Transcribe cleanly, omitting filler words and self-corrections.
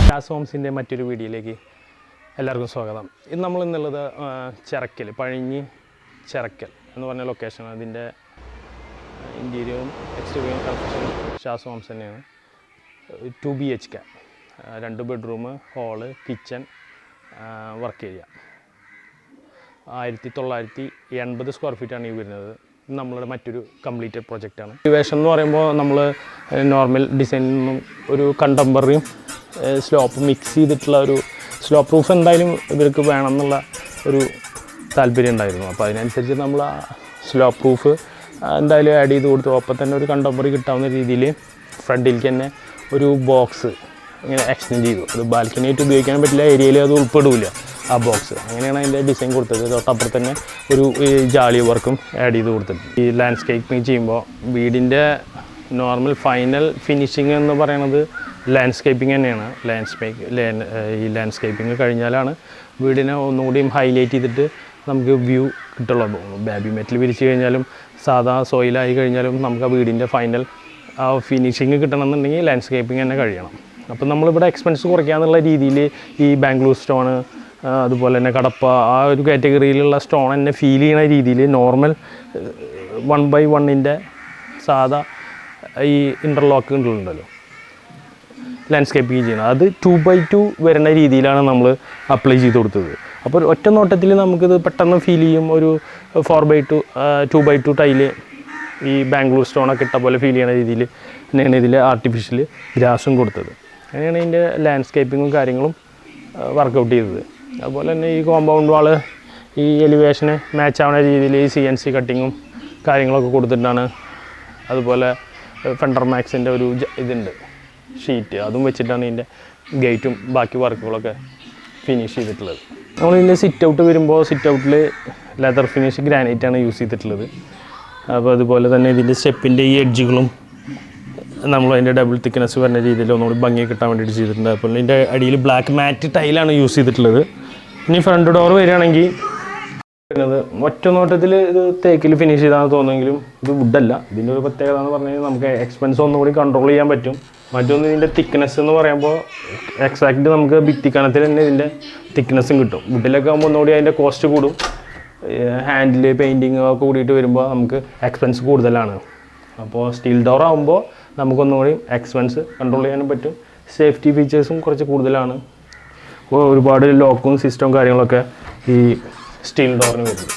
ഷാസ് ഹോംസിൻ്റെ മറ്റൊരു വീഡിയോയിലേക്ക് എല്ലാവർക്കും സ്വാഗതം. ഇന്ന് നമ്മളിന്നുള്ളത് ചിറക്കൽ, പഴഞ്ഞി ചിറക്കൽ എന്ന് പറഞ്ഞ ലൊക്കേഷനാണ്. അതിൻ്റെ ഇൻറ്റീരിയറും എക്സ്റ്റീരിയറും കൺസ്ട്രക്ഷൻ ഷാസ് ഹോംസ് തന്നെയാണ്. 2 BHK, 2 bedroom, hall, kitchen, work area. 1980 square ഫീറ്റാണ് ഈ വരുന്നത്. നമ്മളുടെ മറ്റൊരു കംപ്ലീറ്റഡ് പ്രൊജക്റ്റാണ്. എലിവേഷൻ എന്ന് പറയുമ്പോൾ നമ്മൾ നോർമൽ ഡിസൈനിൽ നിന്നും ഒരു കണ്ടംപററിയും സ്ലോപ്പ് മിക്സ് ചെയ്തിട്ടുള്ള ഒരു സ്ലോപ്പ് പ്രൂഫ് എന്തായാലും ഇവർക്ക് വേണം എന്നുള്ള ഒരു താല്പര്യം ഉണ്ടായിരുന്നു. അപ്പോൾ അതിനനുസരിച്ച് നമ്മൾ ആ സ്ലോപ്പ് പ്രൂഫ് എന്തായാലും ആഡ് ചെയ്ത് കൊടുത്തു. അപ്പം തന്നെ ഒരു കണ്ടംപററി കിട്ടാവുന്ന രീതിയിൽ ഫ്രണ്ടിലേക്ക് തന്നെ ഒരു ബോക്സ് ഇങ്ങനെ എക്സ്റ്റെൻഡ് ചെയ്തു. അത് ബാൽക്കണിയായിട്ട് ഉപയോഗിക്കാൻ പറ്റില്ല, ഏരിയയിൽ അത് ഉൾപ്പെടില്ല ആ ബോക്സ്. അങ്ങനെയാണ് അതിൻ്റെ ഡിസൈൻ കൊടുത്തത്. തൊട്ടപ്പുറത്ത് തന്നെ ഒരു ജാളി വർക്കും ആഡ് ചെയ്ത് കൊടുത്തിട്ടുണ്ട്. ഈ ലാൻഡ്സ്കേപ്പിംഗ് ചെയ്യുമ്പോൾ വീടിൻ്റെ നോർമൽ ഫൈനൽ ഫിനിഷിങ് എന്ന് പറയുന്നത് ലാൻഡ്സ്കേപ്പിംഗ് തന്നെയാണ്. ഈ ലാൻഡ്സ്കേപ്പിംഗ് കഴിഞ്ഞാലാണ് വീടിനെ ഒന്നുകൂടിയും ഹൈലൈറ്റ് ചെയ്തിട്ട് നമുക്ക് വ്യൂ കിട്ടുള്ളൂ. ബാബി മെറ്റൽ വിരിച്ച് കഴിഞ്ഞാലും സാധാ സോയിലായി കഴിഞ്ഞാലും നമുക്ക് ആ വീടിൻ്റെ ഫൈനൽ ആ ഫിനിഷിങ് കിട്ടണമെന്നുണ്ടെങ്കിൽ ലാൻഡ്സ്കേപ്പിംഗ് തന്നെ കഴിയണം. അപ്പം നമ്മളിവിടെ എക്സ്പെൻസ് കുറയ്ക്കാന്നുള്ള രീതിയിൽ ഈ ബാംഗ്ലൂർ സ്റ്റോണ്, അതുപോലെ തന്നെ കടപ്പ, ആ ഒരു കാറ്റഗറിയിലുള്ള സ്റ്റോൺ തന്നെ ഫീൽ ചെയ്യുന്ന രീതിയിൽ നോർമൽ 1x1 സാധാ ഈ ഇൻ്റർലോക്ക് ഉണ്ടല്ലോ ലാൻഡ്സ്കേപ്പിംഗ് ചെയ്യുന്നത്, അത് 2x2 വരുന്ന രീതിയിലാണ് നമ്മൾ അപ്ലൈ ചെയ്ത് കൊടുത്തത്. അപ്പോൾ ഒറ്റ നോട്ടത്തിൽ നമുക്കിത് പെട്ടെന്ന് ഫീൽ ചെയ്യും. ഒരു 4x2 2x2 ടൈല് ഈ ബാംഗ്ലൂർ സ്റ്റോണൊക്കെ ഇട്ട പോലെ ഫീൽ ചെയ്യുന്ന രീതിയിൽ തന്നെയാണ് ഇതിൽ ആർട്ടിഫിഷ്യൽ ഗ്രാസും കൊടുത്തത്. അങ്ങനെയാണ് ഇതിൻ്റെ ലാൻഡ്സ്കേപ്പിങ്ങും കാര്യങ്ങളും വർക്കൗട്ട് ചെയ്തത്. അതുപോലെ തന്നെ ഈ കോമ്പൗണ്ട് വാള് ഈ എലിവേഷന് മാച്ച് ആവുന്ന രീതിയിൽ ഈ CNC കട്ടിങ്ങും കാര്യങ്ങളൊക്കെ കൊടുത്തിട്ടാണ്. അതുപോലെ ഫെൻഡർ മാക്സിൻ്റെ ഒരു ഇതുണ്ട് ഷീറ്റ്, അതും വെച്ചിട്ടാണ് ഇതിൻ്റെ ഗേറ്റും ബാക്കി വർക്കുകളൊക്കെ ഫിനിഷ് ചെയ്തിട്ടുള്ളത്. നമ്മളിതിൻ്റെ സിറ്റ് ഔട്ട് വരുമ്പോൾ സിറ്റ് ഔട്ടിൽ ലെതർ ഫിനിഷ് ഗ്രാനൈറ്റാണ് യൂസ് ചെയ്തിട്ടുള്ളത്. അപ്പോൾ അതുപോലെ തന്നെ ഇതിൻ്റെ സ്റ്റെപ്പിൻ്റെ ഈ എഡ്ജുകളും നമ്മൾ അതിൻ്റെ ഡബിൾ തിക്നെസ് വരുന്ന രീതിയിൽ ഒന്നുകൂടി ഭംഗി കിട്ടാൻ വേണ്ടിയിട്ട് ചെയ്തിട്ടുണ്ട്. അപ്പോൾ ഇതിൻ്റെ അടിയിൽ ബ്ലാക്ക് മാറ്റ് ടൈലാണ് യൂസ് ചെയ്തിട്ടുള്ളത്. ഇനി ഫ്രണ്ട് ഡോർ വരികയാണെങ്കിൽ വരുന്നത് ഒറ്റ നോട്ടത്തിൽ ഇത് തേക്കിൽ ഫിനിഷ് ചെയ്താണെന്ന് തോന്നുമെങ്കിലും ഇത് വുഡല്ല. ഇതിൻ്റെ ഒരു പ്രത്യേകത എന്ന് പറഞ്ഞു കഴിഞ്ഞാൽ നമുക്ക് എക്സ്പെൻസ് ഒന്നുകൂടി കൺട്രോൾ ചെയ്യാൻ പറ്റും. മറ്റൊന്ന് ഇതിൻ്റെ തിക്നെസ് എന്ന് പറയുമ്പോൾ എക്സാക്റ്റ് നമുക്ക് ഭിത്തിക്കണത്തിൽ തന്നെ ഇതിൻ്റെ തിക്നെസ്സും കിട്ടും. വുഡിലൊക്കെ ആകുമ്പോൾ ഒന്നുകൂടി അതിൻ്റെ കോസ്റ്റ് കൂടും. ഹാൻഡിൽ പെയിൻറ്റിങ് ഒക്കെ കൂടിയിട്ട് വരുമ്പോൾ നമുക്ക് എക്സ്പെൻസ് കൂടുതലാണ്. അപ്പോൾ സ്റ്റീൽ ഡോർ ആകുമ്പോൾ നമുക്കൊന്നുകൂടി എക്സ്പെൻസ് കൺട്രോൾ ചെയ്യാനും പറ്റും. സേഫ്റ്റി ഫീച്ചേഴ്സും കുറച്ച് കൂടുതലാണ്. ഒരുപാട് ലോക്കും സിസ്റ്റവും കാര്യങ്ങളൊക്കെ ഈ സ്റ്റീൽ ഡോറിന് വരുന്നത്.